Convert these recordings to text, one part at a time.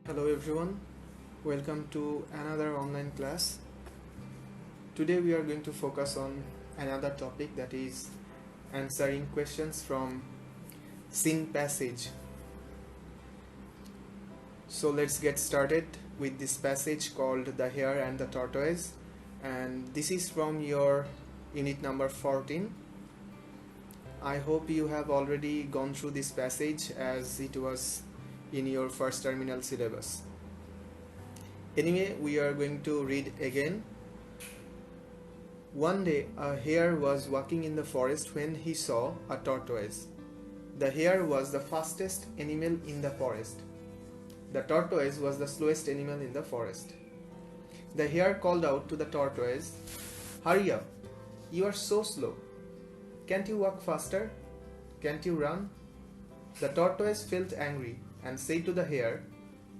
Hello everyone, welcome to another online class. Today we are going to focus on another topic, that is answering questions from scene passage. So let's get started with this passage called The Hare and the Tortoise, and this is from your unit number 14. I hope you have already gone through this passage as it was in your first terminal syllabus. Anyway, we are going to read again. One day a hare was walking in the forest when he saw a tortoise. The hare was the fastest animal in the forest. The tortoise was the slowest animal in the forest. The hare called out to the tortoise, "Hurry up, you are so slow. Can't you walk faster? Can't you run?" The tortoise felt angry and said to the hare,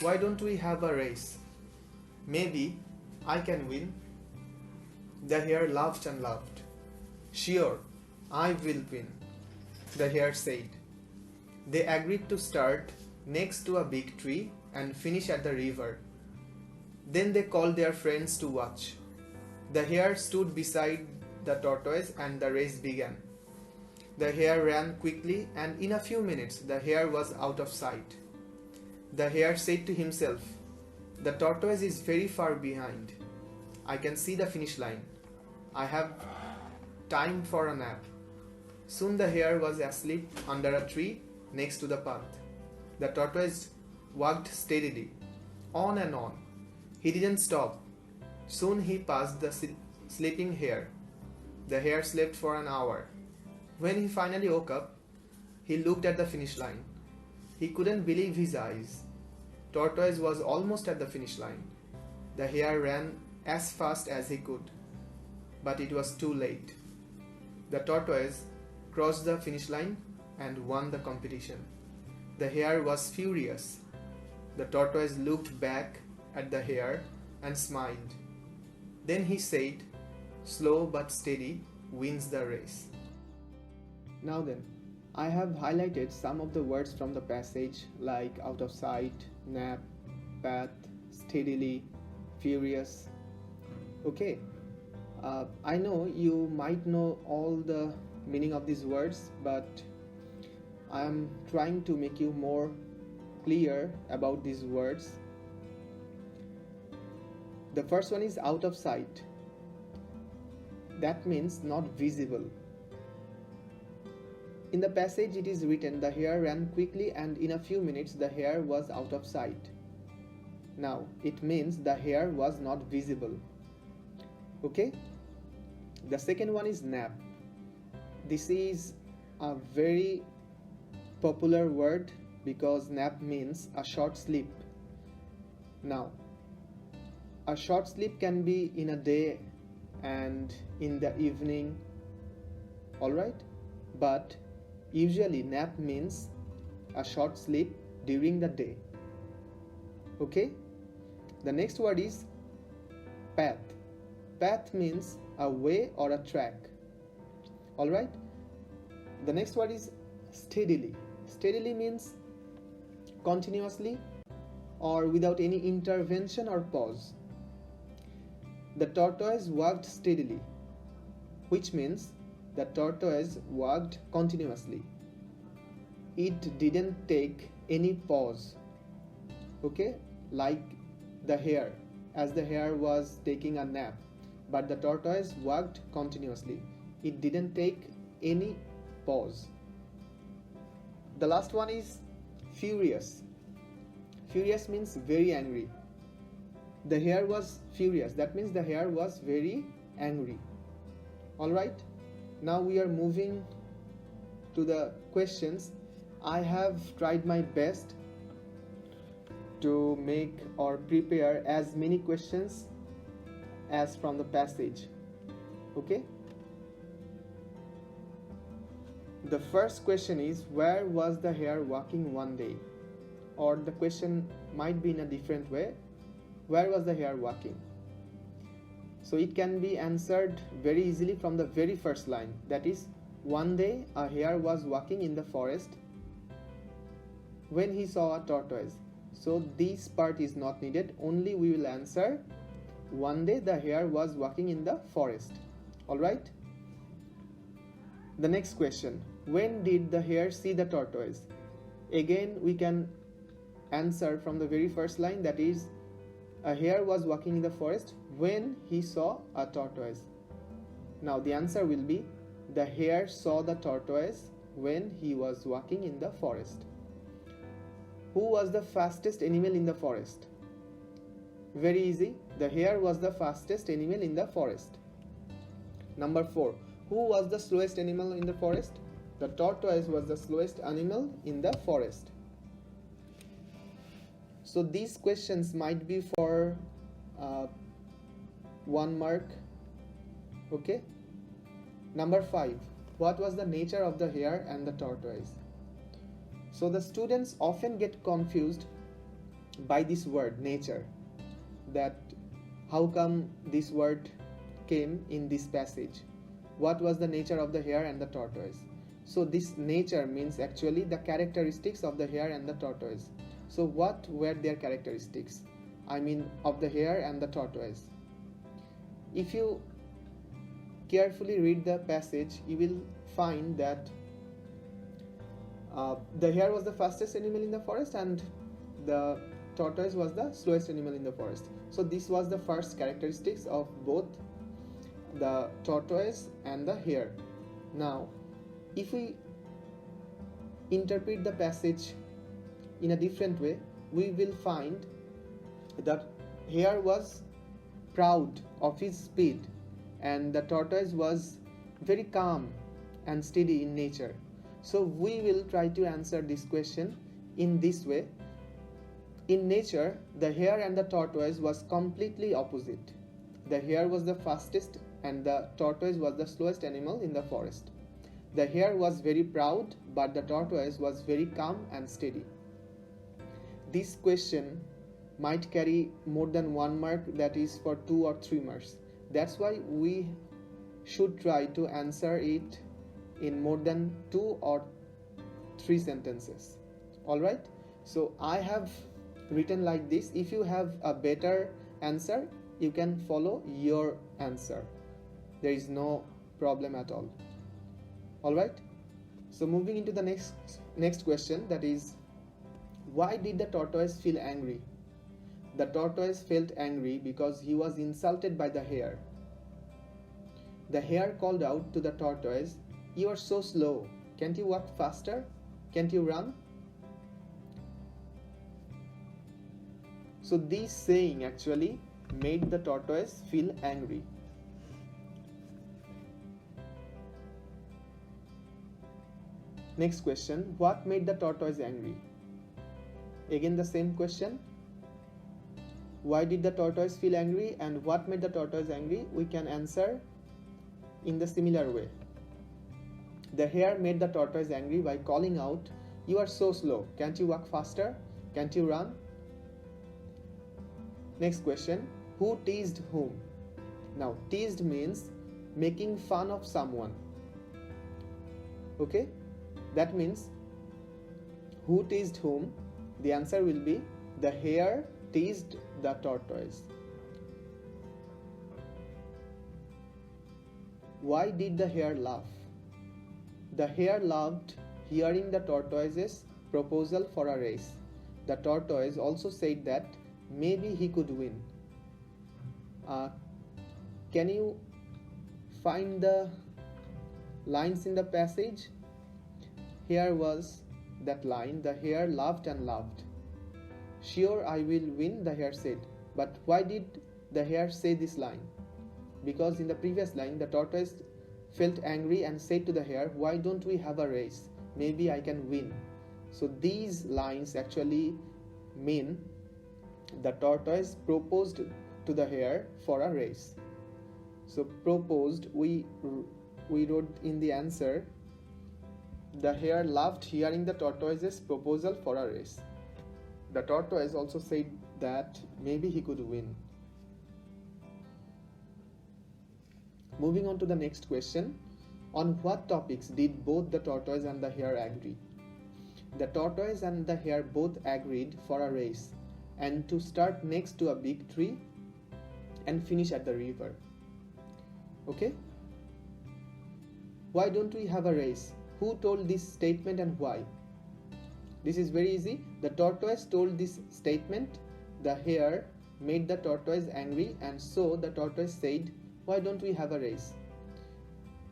"Why don't we have a race? Maybe I can win." The hare laughed and laughed. "Sure, I will win," the hare said. They agreed to start next to a big tree and finish at the river. Then they called their friends to watch. The hare stood beside the tortoise and the race began. The hare ran quickly, and in a few minutes the hare was out of sight. The hare said to himself, "The tortoise is very far behind. I can see the finish line. I have time for a nap." Soon the hare was asleep under a tree next to the path. The tortoise walked steadily, on and on. He didn't stop. Soon he passed the sleeping hare. The hare slept for an hour. When he finally woke up, he looked at the finish line. He couldn't believe his eyes. Tortoise was almost at the finish line. The hare ran as fast as he could, but it was too late. The tortoise crossed the finish line and won the competition. The hare was furious. The tortoise looked back at the hare and smiled. Then he said, "Slow but steady wins the race." Now then, I have highlighted some of the words from the passage like out of sight, nap, path, steadily, furious. Okay, I know you might know all the meaning of these words, but I am trying to make you more clear about these words. The first one is out of sight. That means not visible. In the passage it is written, the hare ran quickly and in a few minutes the hare was out of sight. Now it means the hare was not visible. Okay? The second one is nap. This is a very popular word because nap means a short sleep. Now, a short sleep can be in a day and in the evening, alright? But usually nap means a short sleep during the day. Okay? The next word is path. Path means a way or a track. Alright? The next word is steadily. Steadily means continuously or without any intervention or pause. The tortoise walked steadily, which means the tortoise walked continuously. It didn't take any pause. Okay? Like the hare, as the hare was taking a nap, but the tortoise walked continuously. It didn't take any pause. The last one is furious. Furious means very angry. The hare was furious. That means the hare was very angry. Alright? Now we are moving to the questions. I have tried my best to make or prepare as many questions as from the passage. Okay? The first question is, where was the hare walking one day? Or the question might be in a different way. Where was the hare walking? So it can be answered very easily from the very first line. That is, one day a hare was walking in the forest when he saw a tortoise. So this part is not needed. Only we will answer one day the hare was walking in the forest. Alright. The next question. When did the hare see the tortoise? Again we can answer from the very first line, that is, a hare was walking in the forest when he saw a tortoise. Now the answer will be the hare saw the tortoise when he was walking in the forest. Who was the fastest animal in the forest? Very easy. The hare was the fastest animal in the forest. Number 4. Who was the slowest animal in the forest? The tortoise was the slowest animal in the forest. So these questions might be for 1 mark. Okay. Number 5. What was the nature of the hare and the tortoise? So the students often get confused by this word nature, that how come this word came in this passage. What was the nature of the hare and the tortoise? So this nature means actually the characteristics of the hare and the tortoise. So what were their characteristics? I mean of the hare and the tortoise. If you carefully read the passage, you will find that the hare was the fastest animal in the forest and the tortoise was the slowest animal in the forest. So this was the first characteristics of both the tortoise and the hare. Now, if we interpret the passage in a different way, we will find that hare was proud of his speed and the tortoise was very calm and steady in nature. So we will try to answer this question in this way. In nature, the hare and the tortoise was completely opposite. The hare was the fastest and the tortoise was the slowest animal in the forest. The hare was very proud, but the tortoise was very calm and steady. This question might carry more than 1 mark, that is for 2 or 3 marks. That's why we should try to answer it in more than 2 or 3 sentences. Alright, so I have written like this. If you have a better answer, you can follow your answer. There is no problem at all. Alright, so moving into the next question, that is, why did the tortoise feel angry? The tortoise felt angry because he was insulted by the hare. The hare called out to the tortoise, "You are so slow. Can't you walk faster? Can't you run?" So this saying actually made the tortoise feel angry. Next question, what made the tortoise angry? Again the same question. Why did the tortoise feel angry and what made the tortoise angry? We can answer in the similar way. The hare made the tortoise angry by calling out, "You are so slow. Can't you walk faster? Can't you run?" Next question, who teased whom? Now, teased means making fun of someone. Okay? That means who teased whom? The answer will be the hare teased the tortoise. Why did the hare laugh? The hare laughed hearing the tortoise's proposal for a race. The tortoise also said that maybe he could win. Can you find the lines in the passage? Here was that line, the hare laughed and laughed. "Sure, I will win," the hare said. But why did the hare say this line? Because in the previous line, the tortoise felt angry and said to the hare, "Why don't we have a race? Maybe I can win." So these lines actually mean the tortoise proposed to the hare for a race. So proposed, we wrote in the answer, the hare laughed hearing the tortoise's proposal for a race. The tortoise also said that maybe he could win. Moving on to the next question. On what topics did both the tortoise and the hare agree? The tortoise and the hare both agreed for a race and to start next to a big tree and finish at the river. Okay? Why don't we have a race? Who told this statement and why? This is very easy. The tortoise told this statement. The hare made the tortoise angry, and so the tortoise said, "Why don't we have a race?"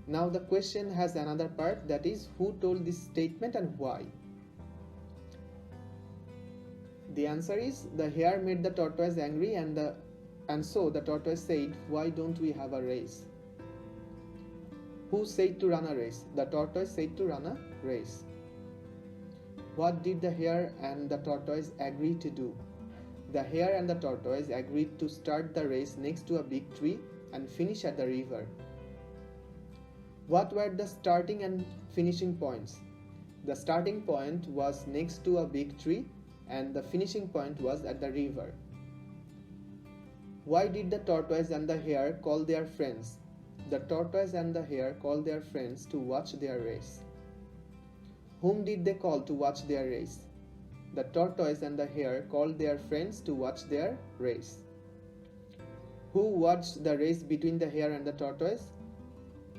Now the question has another part, that is, who told this statement and why? The answer is the hare made the tortoise angry, and so the tortoise said, "Why don't we have a race?" Who said to run a race? The tortoise said to run a race. What did the hare and the tortoise agree to do? The hare and the tortoise agreed to start the race next to a big tree and finish at the river. What were the starting and finishing points? The starting point was next to a big tree and the finishing point was at the river. Why did the tortoise and the hare call their friends? The tortoise and the hare called their friends to watch their race. Whom did they call to watch their race? The tortoise and the hare called their friends to watch their race. Who watched the race between the hare and the tortoise?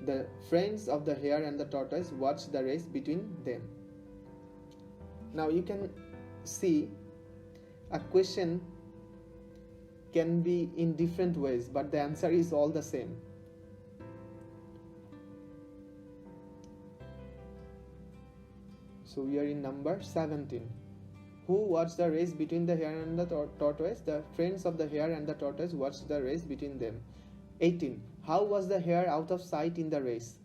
The friends of the hare and the tortoise watched the race between them. Now you can see a question can be in different ways, but the answer is all the same. So we are in number 17. Who watched the race between the hare and the tortoise? The friends of the hare and the tortoise watched the race between them. 18. How was the hare out of sight in the race?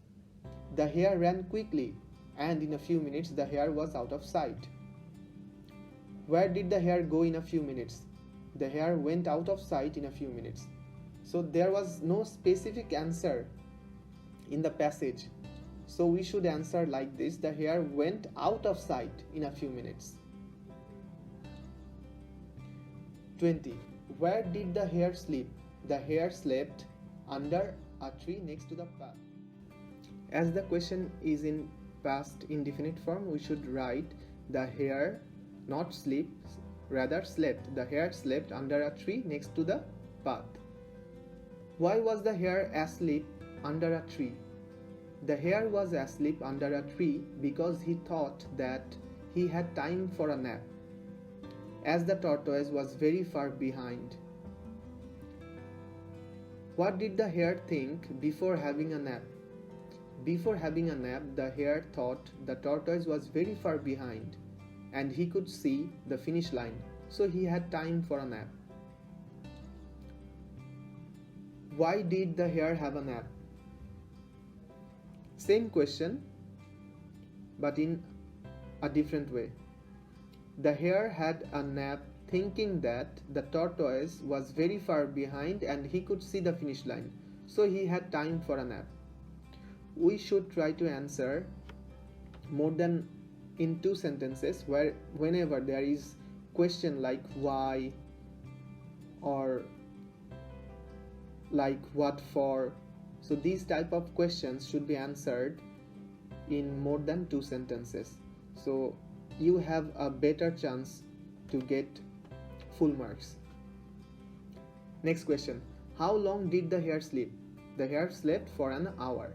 The hare ran quickly, and in a few minutes the hare was out of sight. Where did the hare go in a few minutes? The hare went out of sight in a few minutes. So there was no specific answer in the passage. So we should answer like this: the hare went out of sight in a few minutes. 20. Where did the hare sleep? The hare slept under a tree next to the path. As the question is in past indefinite form, we should write the hare not sleep, rather slept. The hare slept under a tree next to the path. Why was the hare asleep under a tree? The hare was asleep under a tree because he thought that he had time for a nap, as the tortoise was very far behind. What did the hare think before having a nap? Before having a nap, the hare thought the tortoise was very far behind and he could see the finish line, so he had time for a nap. Why did the hare have a nap? Same question, but in a different way. The hare had a nap thinking that the tortoise was very far behind and he could see the finish line, so he had time for a nap. We should try to answer more than in two sentences, where whenever there is question like why or like what for, so these type of questions should be answered in more than two sentences, so you have a better chance to get full marks. Next question. How long did the hare sleep? The hare slept for an hour.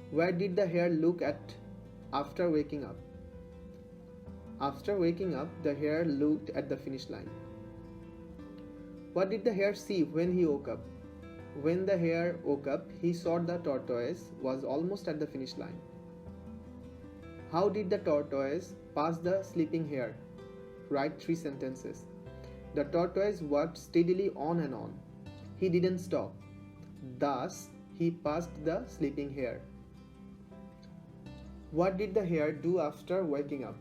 Where did the hare look at after waking up? After waking up, the hare looked at the finish line. What did the hare see when he woke up? When the hare woke up, he saw the tortoise was almost at the finish line. How did the tortoise pass the sleeping hare? Write 3 sentences. The tortoise walked steadily on and on. He didn't stop. Thus, he passed the sleeping hare. What did the hare do after waking up?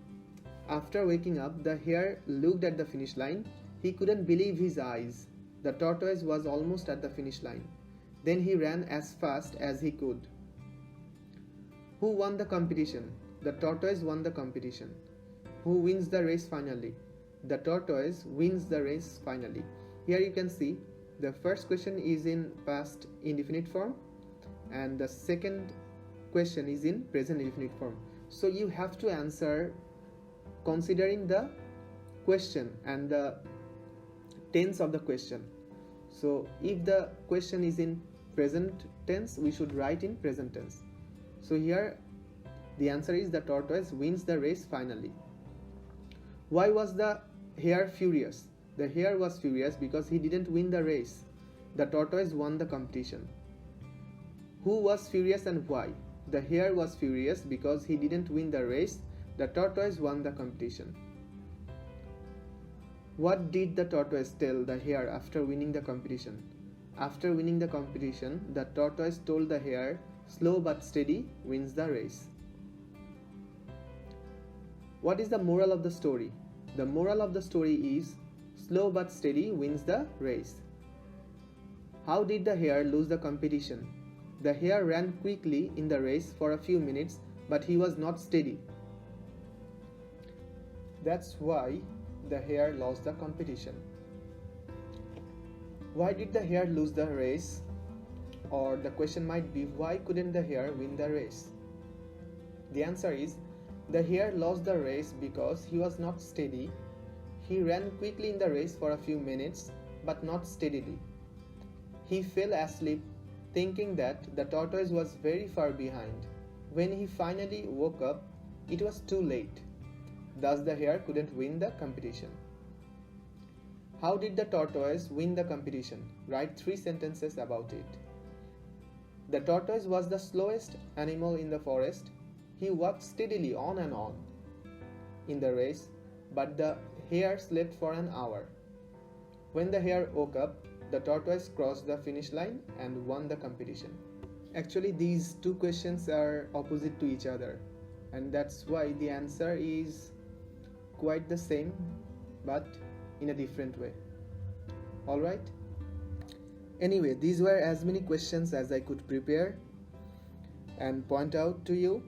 After waking up, the hare looked at the finish line. He couldn't believe his eyes. The tortoise was almost at the finish line. Then he ran as fast as he could. Who won the competition? The tortoise won the competition. Who wins the race finally? The tortoise wins the race finally. Here you can see the first question is in past indefinite form and the second question is in present indefinite form. So you have to answer considering the question and the tense of the question. So if the question is in present tense, we should write in present tense. So here the answer is the tortoise wins the race finally. Why was the hare furious? The hare was furious because he didn't win the race. The tortoise won the competition. Who was furious and why? The hare was furious because he didn't win the race. The tortoise won the competition. What did the tortoise tell the hare after winning the competition? After winning the competition, the tortoise told the hare, "Slow but steady wins the race." What is the moral of the story? The moral of the story is, slow but steady wins the race. How did the hare lose the competition? The hare ran quickly in the race for a few minutes, but he was not steady. That's why the hare lost the competition. Why did the hare lose the race? Or the question might be, why couldn't the hare win the race? The answer is, the hare lost the race because he was not steady. He ran quickly in the race for a few minutes, but not steadily. He fell asleep thinking that the tortoise was very far behind. When he finally woke up, it was too late. Thus the hare couldn't win the competition. How did the tortoise win the competition? Write 3 sentences about it. The tortoise was the slowest animal in the forest. He walked steadily on and on in the race, but the hare slept for an hour. When the hare woke up, the tortoise crossed the finish line and won the competition. Actually, these two questions are opposite to each other, and that's why the answer is quite the same, but in a different way. Alright? Anyway, these were as many questions as I could prepare and point out to you.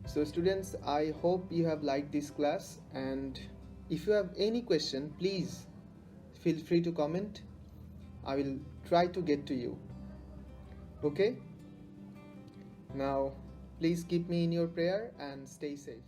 So students, I hope you have liked this class, and if you have any question, please feel free to comment. I will try to get to you. Okay? Now, please keep me in your prayer and stay safe.